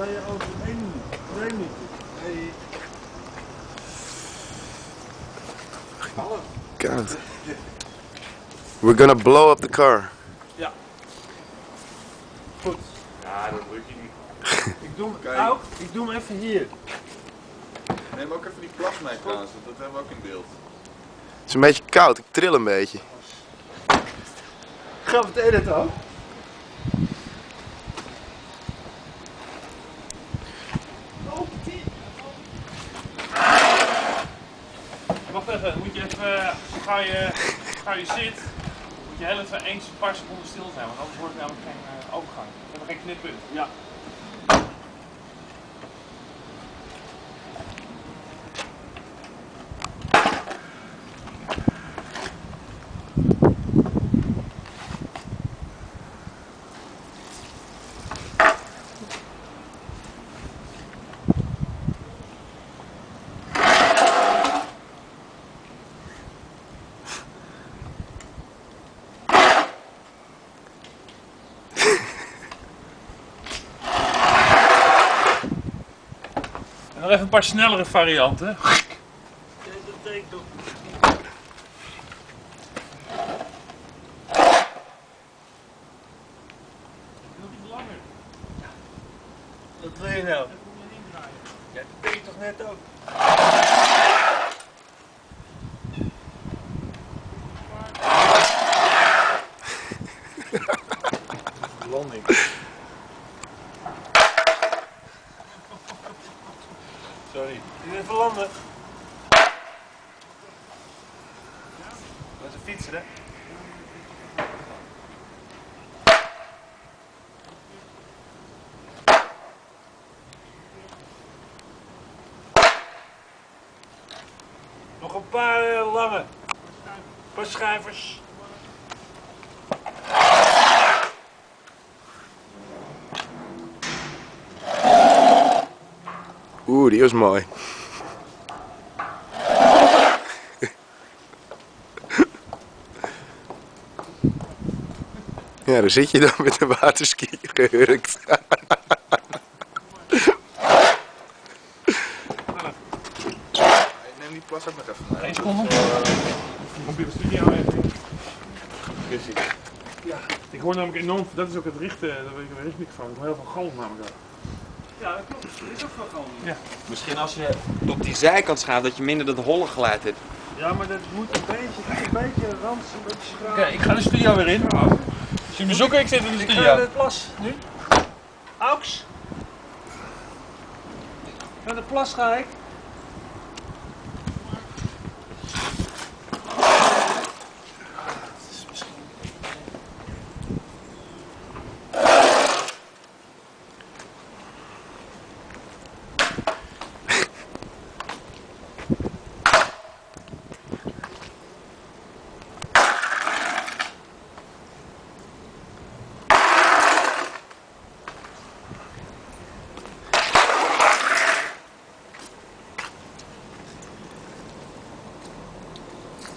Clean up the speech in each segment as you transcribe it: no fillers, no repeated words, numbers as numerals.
rij je over één niet. Hey. God. We're gonna blow up the car. Ja. Goed. Ja, dat lukt je niet. Ik doe hem even hier. Neem ook even die plas mee trouwens, want dat hebben we ook in beeld. Het is een beetje koud, ik tril een beetje. Gaan we het editen ook? Wacht even, moet je even, ga je zit, moet je heel even eens een paar seconden stil zijn, want anders wordt het namelijk geen overgang. We hebben geen knippunt. Ja. En nog even een paar snellere varianten. Wat wil je nou? Ja, dat deed je toch net ook? Landing. Sorry. Je even landen. Dat is een fietser, hè? Nog een paar lange. Een paar schijvers. Oeh, die was mooi. Ja, daar zit je dan met een waterski gehurkt. Neem die plas ook nog even mee. 1 seconde. Computer studio even. Ja. Ik hoor namelijk enorm, dat is ook het richten, daar weet ik er niet van. Ik hoor heel veel galm namelijk ook. Ja, dat klopt. Dat is ook wel gewoon. Ja. Misschien als je op die zijkant schuift, dat je minder dat holle geluid hebt. Ja, maar dat moet een beetje rans, een beetje schraal. Oké, ik ga de studio weer in. Als je me zoekt, ik zit in de Ik ga studio. naar de plas nu. Aux. Naar de plas ga ik.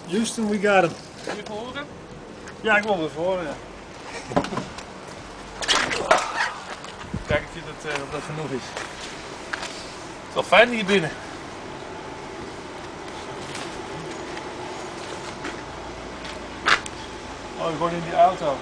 Houston, we got him. Wil je het horen? Ja, ik wil weer voor. Ja. Kijk of dat genoeg is. Het is wel fijn hier binnen. Oh, ik word in die auto.